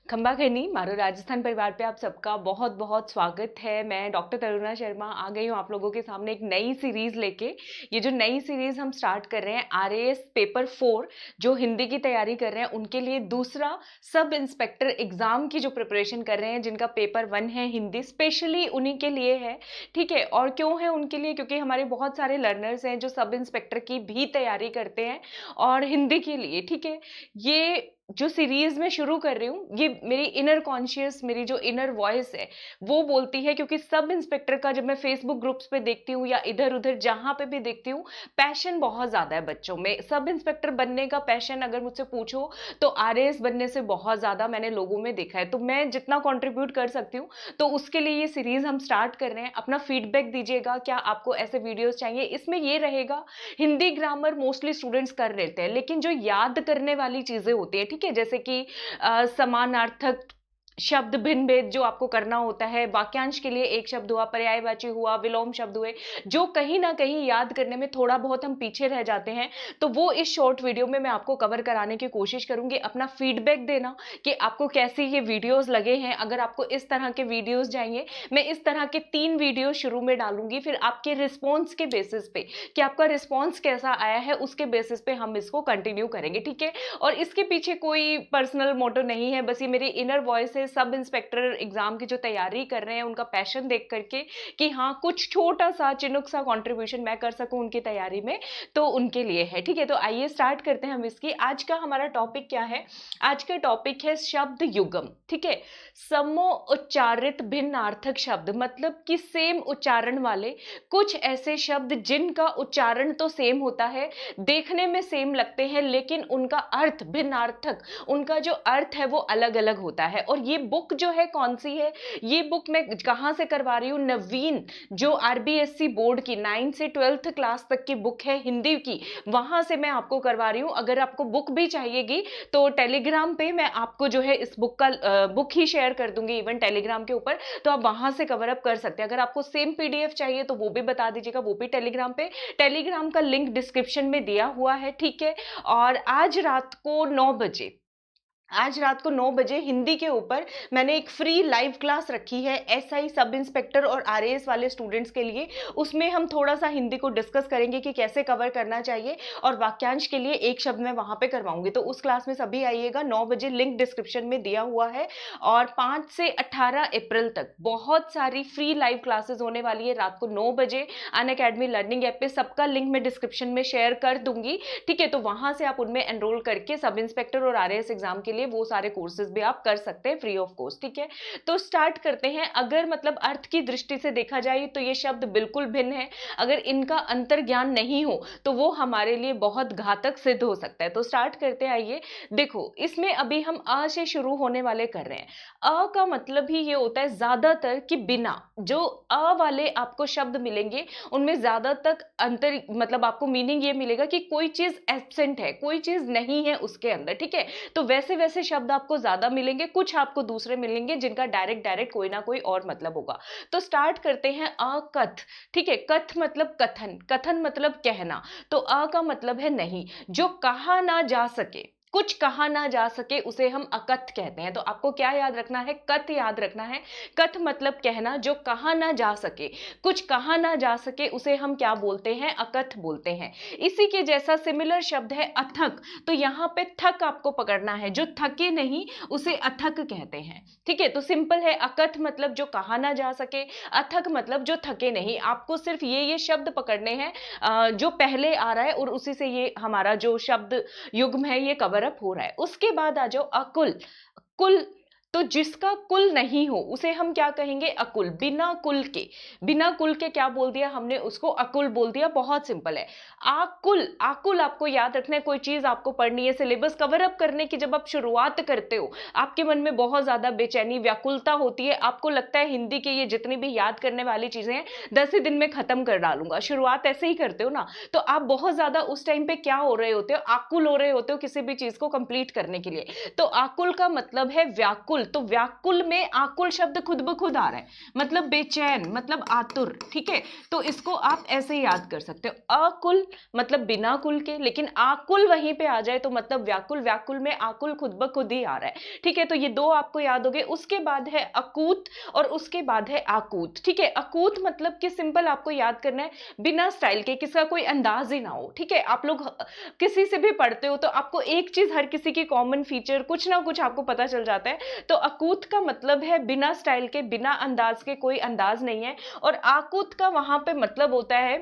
खंबा खनी मारो राजस्थान परिवार पे आप सबका बहुत बहुत स्वागत है। मैं डॉक्टर तरुणा शर्मा आ गई हूँ आप लोगों के सामने एक नई सीरीज लेके। ये जो नई सीरीज हम स्टार्ट कर रहे हैं आरएएस पेपर 4 जो हिंदी की तैयारी कर रहे हैं उनके लिए दूसरा सब इंस्पेक्टर एग्जाम की जो प्रिपरेशन कर रहे हैं जिनका पेपर 1 है हिंदी, स्पेशली उन्हीं के लिए है। ठीक है, और क्यों है उनके लिए? क्योंकि हमारे बहुत सारे लर्नर्स हैं जो सब इंस्पेक्टर की भी तैयारी करते हैं और हिंदी के लिए। ठीक है, ये जो सीरीज में शुरू कर रही हूँ ये मेरी इनर कॉन्शियस, मेरी जो इनर वॉइस है वो बोलती है। क्योंकि सब इंस्पेक्टर का जब मैं फेसबुक ग्रुप्स पे देखती हूँ या इधर उधर जहां पे भी देखती हूँ, पैशन बहुत ज्यादा है बच्चों में। सब इंस्पेक्टर बनने का पैशन अगर मुझसे पूछो तो आरएएस बनने से बहुत ज्यादा मैंने लोगों में देखा है। तो मैं जितना कंट्रीब्यूट कर सकती हूँ तो उसके लिए ये सीरीज हम स्टार्ट कर रहे हैं। अपना फीडबैक दीजिएगा, क्या आपको ऐसे वीडियोस चाहिए? इसमें ये रहेगा, हिंदी ग्रामर मोस्टली स्टूडेंट्स कर लेते हैं लेकिन जो याद करने वाली चीजें होती है, ठीक है, जैसे कि समानार्थक शब्द, भिन्न भेद जो आपको करना होता है, वाक्यांश के लिए एक शब्द हुआ, पर्यायवाची हुआ, विलोम शब्द हुए, जो कहीं ना कहीं याद करने में थोड़ा बहुत हम पीछे रह जाते हैं, तो वो इस शॉर्ट वीडियो में मैं आपको कवर कराने की कोशिश करूंगी। अपना फीडबैक देना कि आपको कैसी ये वीडियोस लगे हैं। अगर आपको इस तरह के वीडियोस चाहिए, मैं इस तरह के 3 वीडियो शुरू में डालूंगी, फिर आपके रिस्पॉन्स के बेसिस पे कि आपका रिस्पॉन्स कैसा आया है उसके बेसिस पे हम इसको कंटिन्यू करेंगे। ठीक है, और इसके पीछे कोई पर्सनल मोटो नहीं है, बस ये मेरी इनर वॉइस है सब इंस्पेक्टर एग्जाम की जो तैयारी कर रहे हैं उनका पैशन देख करके कि हाँ कुछ छोटा सा चिनुक सा कंट्रीब्यूशन मैं कर सकूं उनकी तैयारी में, तो उनके लिए है। ठीक है, तो आइए स्टार्ट करते हैं हम इसकी। आज का हमारा टॉपिक क्या है? आज का टॉपिक है शब्द युगम। ठीक है, समो उच्चारित भिन्नार्थक शब्द, मतलब कि सेम उच्चारण वाले कुछ ऐसे शब्द जिनका उच्चारण तो सेम होता है, देखने में सेम लगते हैं, लेकिन उनका अर्थ भिन्नार्थक, उनका जो अर्थ है वो अलग अलग होता है। और ये बुक जो है कौन सी है? ये बुक मैं कहां से करवा रही हूँ? नवीन जो आरबीएससी बोर्ड की 9 से 12th क्लास तक की बुक है हिंदी की, वहां से मैं आपको करवा रही हूँ। अगर आपको बुक भी चाहिएगी तो टेलीग्राम पे मैं आपको जो है इस बुक का बुक ही शेयर कर दूंगी, इवन टेलीग्राम के ऊपर, तो आप वहां से कवर अप कर सकते हैं। अगर आपको सेम पीडीएफ चाहिए तो वो भी बता दीजिएगा, वो भी टेलीग्राम पे, टेलीग्राम का लिंक डिस्क्रिप्शन में दिया हुआ है। ठीक है, और आज रात को 9 बजे हिंदी के ऊपर मैंने एक फ्री लाइव क्लास रखी है एसआई सब इंस्पेक्टर और आरएएस वाले स्टूडेंट्स के लिए। उसमें हम थोड़ा सा हिंदी को डिस्कस करेंगे कि कैसे कवर करना चाहिए, और वाक्यांश के लिए एक शब्द मैं वहां पे करवाऊंगी। तो उस क्लास में सभी आइएगा, 9 बजे, लिंक डिस्क्रिप्शन में दिया हुआ है। और 5 से 18 अप्रैल तक बहुत सारी फ्री लाइव क्लासेस होने वाली है रात को 9 बजे अनअकैडमी लर्निंग ऐप पे। सबका लिंक मैं डिस्क्रिप्शन में शेयर कर दूंगी। ठीक है, तो वहां से आप उनमें एनरोल करके सब इंस्पेक्टर और आरएएस एग्जाम के लिए वो सारे कोर्सेज भी आप कर सकते हैं फ्री ऑफ कॉस्ट। ठीक है, तो स्टार्ट करते हैं। अगर मतलब अर्थ की दृष्टि से देखा जाए तो ये शब्द बिल्कुल भिन्न है। अगर इनका अंतर ज्ञान नहीं हो तो वो हमारे लिए बहुत घातक सिद्ध हो सकता है। तो स्टार्ट करते हैं। आइए देखो, इसमें अभी हम अ से शुरू होने वाले कर रहे हैं। अ का मतलब ही ये होता है ज्यादातर कि बिना, जो अ वाले आपको शब्द मिलेंगे उनमें ज्यादातर अंतर, मतलब आपको मीनिंग ये मिलेगा कि कोई चीज एब्सेंट है, कोई चीज नहीं है उसके अंदर। ठीक है, तो वैसे वैसे शब्द आपको ज्यादा मिलेंगे, कुछ आपको दूसरे मिलेंगे जिनका डायरेक्ट डायरेक्ट कोई ना कोई और मतलब होगा। तो स्टार्ट करते हैं। अकथ। ठीक है, कथ मतलब कथन, कथन मतलब कहना, तो अ का मतलब है नहीं। जो कहा ना जा सके, कुछ कहा ना जा सके, उसे हम अकथ कहते हैं। तो आपको क्या याद रखना है? कथ याद रखना है। कथ मतलब कहना, जो कहा ना जा सके, कुछ कहा ना जा सके, उसे हम क्या बोलते हैं? अकथ बोलते हैं। इसी के जैसा सिमिलर शब्द है अथक। तो यहाँ पे थक आपको पकड़ना है, जो थके नहीं उसे अथक कहते हैं। ठीक है, तो सिंपल है। अकथ मतलब जो कहा ना जा सके, अथक मतलब जो थके नहीं। आपको सिर्फ ये शब्द पकड़ने हैं जो पहले आ रहा है, और उसी से ये हमारा जो शब्द युग्म है ये कवर अप हो रहा है। उसके बाद आ जाओ अकुल। कुल, तो जिसका कुल नहीं हो उसे हम क्या कहेंगे? अकुल। बिना कुल के, बिना कुल के क्या बोल दिया हमने? उसको अकुल बोल दिया। बहुत सिंपल है। आकुल, आकुल आपको याद रखना है। कोई चीज आपको पढ़नी है, सिलेबस कवर अप करने की जब आप शुरुआत करते हो, आपके मन में बहुत ज्यादा बेचैनी, व्याकुलता होती है। आपको लगता है हिंदी के ये जितनी भी याद करने वाली चीजें हैं 10 ही दिन में खत्म कर डालूंगा। शुरुआत ऐसे ही करते हो ना, तो आप बहुत ज्यादा उस टाइम पे क्या हो रहे होते हो? आकुल हो रहे होते हो किसी भी चीज को कंप्लीट करने के लिए। तो आकुल का मतलब है व्याकुल, व्याकुल, तो व्याकुल में आकुल शब्द खुद ब खुद आ रहा है, मतलब बेचैन, मतलब आतुर, ठीक है। तो इसको आप ऐसे याद कर सकते हो, अकुल मतलब बिना कुल के, लेकिन आकुल वहीं पे आ जाए तो मतलब व्याकुल, व्याकुल में आकुल खुद ब खुद ही आ रहा है, ठीक है। तो ये दो आपको याद हो गए। उसके बाद है अकूत और उसके बाद है आकूत, ठीक है। अकूत मतलब कि सिंपल आपको याद करना है, बिना स्टाइल के, किसका कोई अंदाज ही ना हो, ठीक है। आप लोग किसी से भी पढ़ते हो तो आपको एक चीज, हर किसी की कॉमन फीचर कुछ ना कुछ आपको पता चल जाता है। तो अकूत का मतलब है बिना स्टाइल के, बिना अंदाज के, कोई अंदाज नहीं है। और आकूत का वहां पे मतलब होता है,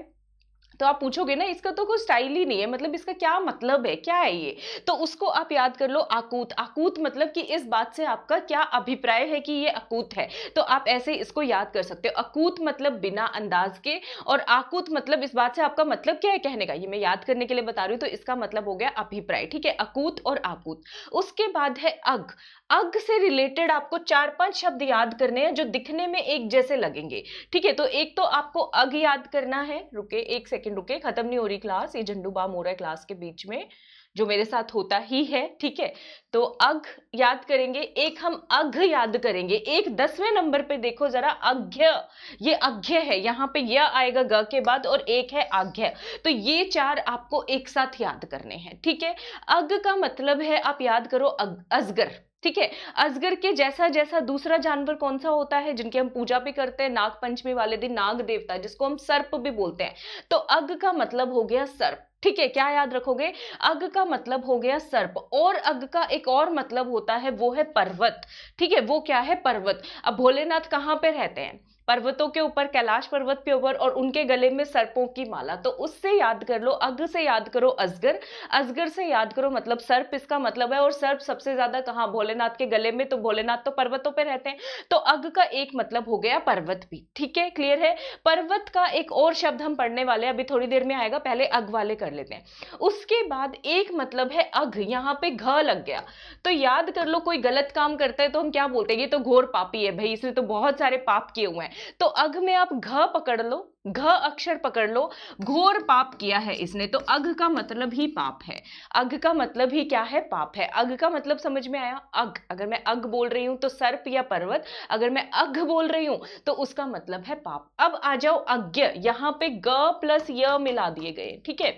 तो आप पूछोगे ना इसका तो कोई स्टाइल ही नहीं है, मतलब इसका क्या मतलब है, क्या है ये, तो उसको आप याद कर लो आकूत। आकूत मतलब कि इस बात से आपका क्या अभिप्राय है कि ये अकूत है, तो आप ऐसे इसको याद कर सकते हो। अकूत मतलब बिना अंदाज के, और आकूत मतलब इस बात से आपका मतलब क्या है कहने का, ये मैं याद करने के लिए बता रही हूँ, तो इसका मतलब हो गया अभिप्राय, ठीक है। अकूत और आकूत। उसके बाद है अग। अग से रिलेटेड आपको 4-5 शब्द याद करने हैं जो दिखने में एक जैसे लगेंगे, ठीक है। तो एक तो आपको अग याद करना है, रुके एक सेकंड रुके, खत्म नहीं हो रही क्लास, ये झंडू बाम हो रहा है क्लास के बीच में, जो मेरे साथ होता ही है, ठीक है। तो अग याद करेंगे, एक हम अघ याद करेंगे, एक 10वें नंबर पे देखो जरा, अघ्य, ये अघ्य है, यहाँ पे यह आएगा ग के बाद, और एक है आघ्य, तो ये 4 आपको एक साथ याद करने हैं, ठीक है। अग का मतलब है, आप याद करो अजगर, ठीक है। अजगर के जैसा जैसा दूसरा जानवर कौन सा होता है जिनकी हम पूजा भी करते हैं नाग पंचमी वाले दिन, नाग देवता, जिसको हम सर्प भी बोलते हैं, तो अग का मतलब हो गया सर्प, ठीक है। क्या याद रखोगे, अग का मतलब हो गया सर्प। और अग का एक और मतलब होता है, वो है पर्वत, ठीक है। वो क्या है, पर्वत। अब भोलेनाथ कहाँ पे रहते हैं, पर्वतों के ऊपर, कैलाश पर्वत के ऊपर, और उनके गले में सर्पों की माला, तो उससे याद कर लो, अग से याद करो अजगर, अजगर से याद करो मतलब सर्प, इसका मतलब है। और सर्प सबसे ज्यादा कहाँ, भोलेनाथ के गले में, तो भोलेनाथ तो पर्वतों पे रहते हैं, तो अग का एक मतलब हो गया पर्वत भी, ठीक है। क्लियर है। पर्वत का एक और शब्द हम पढ़ने वाले हैं, अभी थोड़ी देर में आएगा, पहले अग वाले कर लेते हैं। उसके बाद एक मतलब है अघ, यहाँ पे घ लग गया, तो याद कर लो, कोई गलत काम करता है तो हम क्या बोलते हैं, ये तो घोर पापी है भाई, इसने तो बहुत सारे पाप किए हुए हैं, तो अघ में आप घ पकड़ लो, घ अक्षर पकड़ लो, घोर पाप किया है इसने, तो अघ का मतलब ही पाप है, अघ का मतलब ही क्या है, पाप है। अघ का मतलब समझ में आया, अघ, अगर मैं अघ बोल रही हूं तो सर्प या पर्वत, अगर मैं अघ बोल रही हूं तो उसका मतलब है पाप। अब आ जाओ अज्ञ, यहां पे ग प्लस य मिला दिए गए, ठीक है।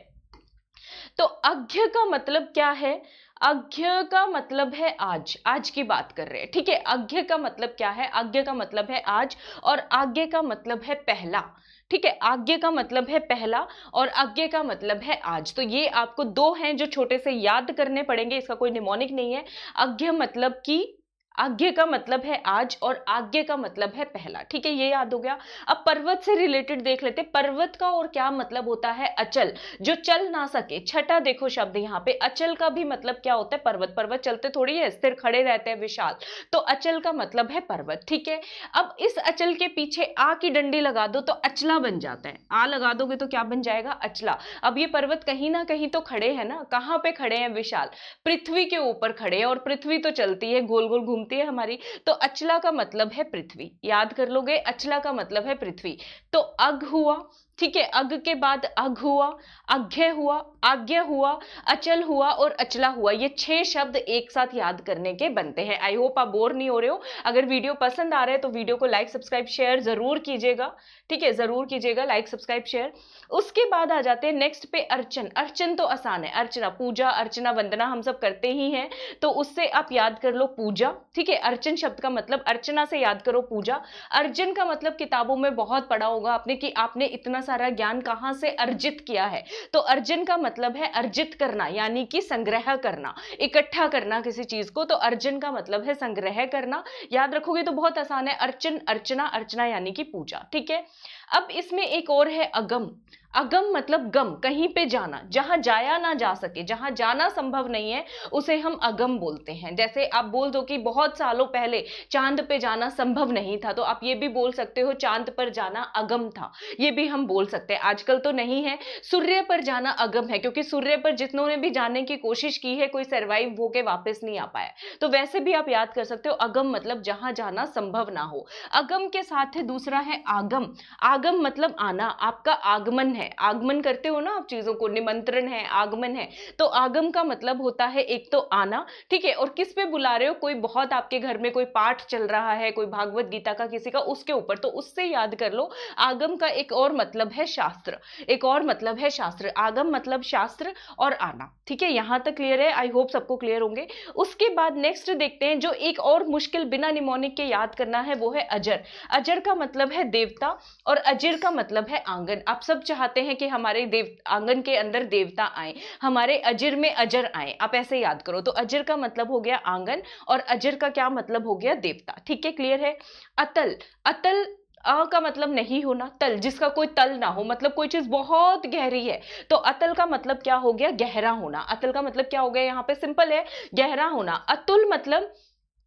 तो अज्ञ का मतलब क्या है, अज्ञ का मतलब है आज, आज की बात कर रहे हैं, ठीक है। अज्ञ का मतलब क्या है, अज्ञ का मतलब है आज, और आज्ञ का मतलब है पहला, ठीक है। आज्ञ का मतलब है पहला और आज्ञ का मतलब है आज, तो ये आपको दो हैं जो छोटे से याद करने पड़ेंगे, इसका कोई निमोनिक नहीं है। अज्ञ मतलब कि, आज्ञ का मतलब है आज, और आज्ञ का मतलब है पहला, ठीक है, ये याद हो गया। अब पर्वत से रिलेटेड देख लेते, पर्वत का और क्या मतलब होता है, अचल, जो चल ना सके। छठा देखो शब्द यहाँ पे, अचल का भी मतलब क्या होता है, पर्वत, पर्वत चलते थोड़ी है, स्थिर खड़े रहते हैं, विशाल, तो अचल का मतलब है पर्वत, ठीक है। अब इस अचल के पीछे आ की डंडी लगा दो तो अचला बन जाता है, आ लगा दोगे तो क्या बन जाएगा, अचला। अब ये पर्वत कहीं ना कहीं तो खड़े हैं ना, कहाँ पे खड़े हैं, विशाल, पृथ्वी के ऊपर खड़े हैं, और पृथ्वी तो चलती है, गोल गोल घूमती है हमारी, तो अचला का मतलब है पृथ्वी, याद कर लोगे, अचला का मतलब है पृथ्वी। तो अग हुआ, ठीक है, अग के बाद अघ हुआ, अघ्य हुआ, आज्ञ हुआ, अचल हुआ और अचला हुआ, ये 6 शब्द एक साथ याद करने के बनते हैं। आई होप आप बोर नहीं हो रहे हो। अगर वीडियो पसंद आ रहा है तो वीडियो को लाइक सब्सक्राइब शेयर जरूर कीजिएगा, ठीक है, जरूर कीजिएगा लाइक सब्सक्राइब शेयर। उसके बाद आ जाते हैं नेक्स्ट पे, अर्चन। अर्चन तो आसान है, अर्चना, पूजा, अर्चना, वंदना हम सब करते ही हैं, तो उससे आप याद कर लो पूजा, ठीक है। अर्चन शब्द का मतलब, अर्चना से याद करो पूजा। अर्जन का मतलब किताबों में बहुत पढ़ा होगा आपने कि आपने इतना सारा ज्ञान कहां से अर्जित किया है, तो अर्जन का मतलब है अर्जित करना, यानी कि संग्रह करना, इकट्ठा करना किसी चीज को, तो अर्जन का मतलब है संग्रह करना। याद रखोगे तो बहुत आसान है, अर्चन, अर्चना, अर्चना यानी कि पूजा, ठीक है। अब इसमें एक और है अगम। अगम मतलब गम, कहीं पे जाना, जहां जाया ना जा सके, जहां जाना संभव नहीं है, उसे हम अगम बोलते हैं। जैसे आप बोल दो कि बहुत सालों पहले चांद पे जाना संभव नहीं था, तो आप ये भी बोल सकते हो चांद पर जाना अगम था, ये भी हम बोल सकते हैं। आजकल तो नहीं है। सूर्य पर जाना अगम है, क्योंकि सूर्य पर जितनों ने भी जाने की कोशिश की है, कोई सर्वाइव होके वापस नहीं आ पाया, तो वैसे भी आप याद कर सकते हो, अगम मतलब जहां जाना संभव ना हो। अगम के साथ है दूसरा है आगम। आगम मतलब आना, आपका आगमन है, आगमन करते हो ना आप चीजों को, निमंत्रण है, आगमन है। तो आगम का मतलब होता है एक तो आना, ठीक है, और किस पे बुला रहे हो, कोई बहुत आपके घर में कोई पाठ चल रहा है, कोई भागवत गीता का किसी का, उसके ऊपर, तो उससे याद कर लो। आगम का एक और मतलब है शास्त्र, एक और मतलब है शास्त्र। आगम मतलब शास्त्र और आना, ठीक है, यहां तक क्लियर है? आई होप सबको क्लियर होंगे। उसके बाद नेक्स्ट देखते हैं, जो एक और मुश्किल बिना निमोनिक के याद करना है वो है अजर। अजर का मतलब है देवता और अजिर का मतलब है आंगन। आप सब चाहते हैं कि हमारे देव आंगन के अंदर देवता आए, हमारे अजिर में अजर आए, आप ऐसे याद करो। तो अजिर का मतलब हो गया आंगन और अजिर का क्या मतलब हो गया, देवता, ठीक है, क्लियर है? अतल, अतल का मतलब नहीं होना, तल जिसका कोई तल ना हो, मतलब कोई चीज बहुत गहरी है, तो अतल का मतलब क्या हो गया, गहरा होना। अतल का मतलब क्या हो गया, यहाँ पे सिंपल है, गहरा होना। अतुल मतलब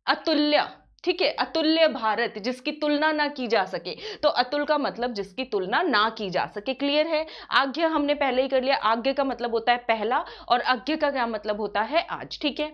अतुल्य, ठीक है, अतुल्य भारत, जिसकी तुलना ना की जा सके, तो अतुल का मतलब जिसकी तुलना ना की जा सके, क्लियर है? आज्ञा हमने पहले ही कर लिया, आज्ञा का मतलब होता है पहला, और आज्ञा का क्या मतलब होता है आज, ठीक है।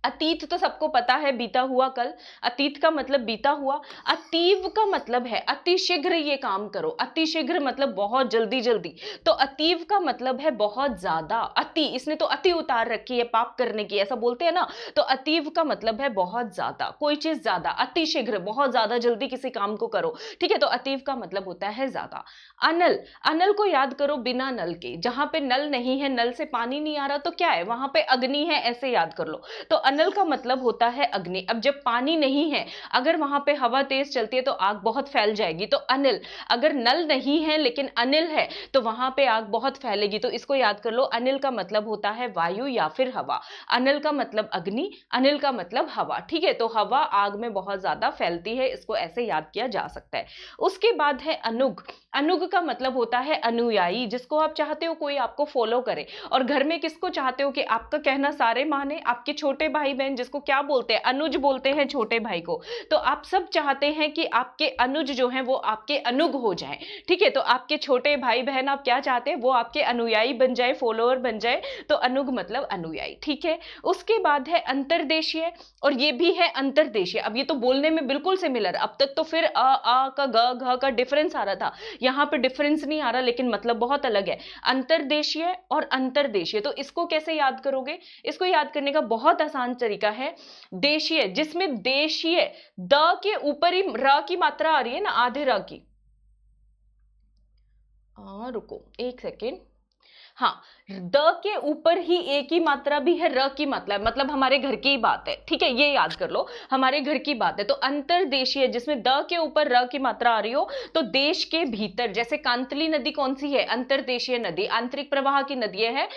अतीत तो सबको पता है, बीता हुआ कल, अतीत का मतलब बीता हुआ। अतीव का मतलब है अति शीघ्र ये काम करो, अति शीघ्र मतलब बहुत जल्दी जल्दी, तो अतीव का मतलब है बहुत ज्यादा। अति, इसने तो अति उतार रखी है पाप करने की, ऐसा बोलते हैं ना, तो अतीव का मतलब है बहुत ज्यादा, कोई चीज ज्यादा, अति शीघ्र बहुत ज्यादा जल्दी किसी काम को करो, ठीक है, तो अतीव का मतलब होता है ज्यादा। अनल, अनल को याद करो बिना नल के, जहां पे नल नहीं है, नल से पानी नहीं आ रहा, तो क्या है वहां पे, अग्नि है, ऐसे याद कर लो। तो अनल का मतलब होता है अग्नि। अब जब पानी नहीं है, अगर वहां पे हवा तेज चलती है तो आग बहुत फैल जाएगी, तो अनिल। अगर नल नहीं है लेकिन अनिल है, तो वहां पे आग बहुत फैलेगी, तो इसको याद कर लो। अनिल का मतलब होता है वायु या फिर हवा, अनिल का मतलब अग्नि, अनिल का मतलब हवा, ठीक है, तो हवा आग में बहुत ज्यादा फैलती है, इसको ऐसे याद किया जा सकता है। उसके बाद है अनुग। अनुग का मतलब होता है अनुयायी, जिसको आप चाहते हो कोई आपको फॉलो करे, और घर में किसको चाहते हो कि आपका कहना सारे माने, आपके छोटे भाई बहन, जिसको क्या बोलते हैं, अनुज बोलते हैं छोटे भाई को, तो आप सब चाहते हैं कि आपके अनुज जो हैं वो आपके अनुग हो जाएं, ठीक है, तो आपके छोटे भाई बहन आप क्या चाहते हैं, वो आपके अनुयायी बन जाए, फॉलोअर बन जाए, तो अनुग मतलब अनुयायी, ठीक है। उसके बाद है अंतरदेशीय, और ये भी है अंतरदेशीय। अब ये तो बोलने में बिल्कुल सिमिलर, अब तक तो फिर आ का ग घ का डिफरेंस आ रहा था, यहाँ पे डिफरेंस नहीं आ रहा, लेकिन मतलब बहुत अलग है। अंतरदेशीय और अंतरदेशीय, तो इसको कैसे याद करोगे, इसको याद करने का बहुत आसान तरीका है। देशीय, जिसमें देशीय द के ऊपर ही र की मात्रा आ रही है ना, आधे र की, रुको एक सेकेंड, हाँ, द के ऊपर ही एक ही मात्रा भी है, र की मात्रा है, मतलब हमारे घर की ही बात है, ठीक है, ये याद कर लो, हमारे घर की बात है। तो अंतरदेशीय, जिसमें द के ऊपर र की मात्रा आ रही हो, तो देश के भीतर, जैसे कांतली नदी कौन सी है, अंतरदेशीय नदी, आंतरिक प्रवाह की नदी है,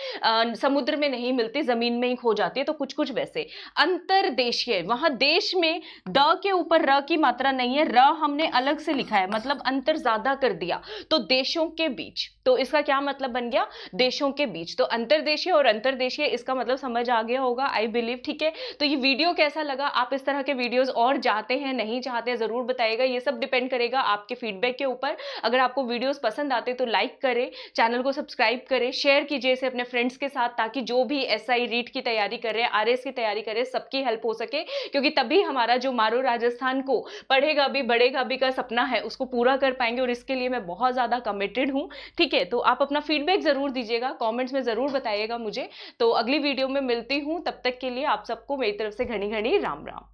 समुद्र में नहीं मिलती, जमीन में ही खो जाती है, तो कुछ कुछ वैसे। अंतरदेशीय, वहां देश में द के ऊपर र की मात्रा नहीं है, र हमने अलग से लिखा है, मतलब अंतर ज्यादा कर दिया, तो देशों के बीच, तो इसका क्या मतलब बन गया, देशों के बीच। तो अंतरदेशीय और अंतरदेशीय, इसका मतलब समझ आ गया होगा आई बिलीव, ठीक है। तो ये वीडियो कैसा लगा, आप इस तरह के वीडियोस और चाहते हैं नहीं चाहते हैं, जरूर बताइएगा, ये सब डिपेंड करेगा आपके फीडबैक के ऊपर। अगर आपको वीडियोस पसंद आते तो लाइक करें, चैनल को सब्सक्राइब करें, शेयर कीजिए इसे अपने फ्रेंड्स के साथ, ताकि जो भी एसआई रीट की तैयारी कर रहे हैं, आरएस की तैयारी कर रहे हैं, सबकी हेल्प हो सके, क्योंकि तभी हमारा जो मारो राजस्थान को पढ़ेगा भी बढ़ेगा भी का सपना है, उसको पूरा कर पाएंगे, और इसके लिए मैं बहुत ज्यादा कमिटेड हूँ, ठीक है। तो आप अपना फीडबैक जरूर दीजिएगा, कमेंट्स में जरूर बताइएगा मुझे। तो अगली वीडियो में मिलती हूँ, तब तक के लिए आप सबको मेरी तरफ से घनी घनी राम राम।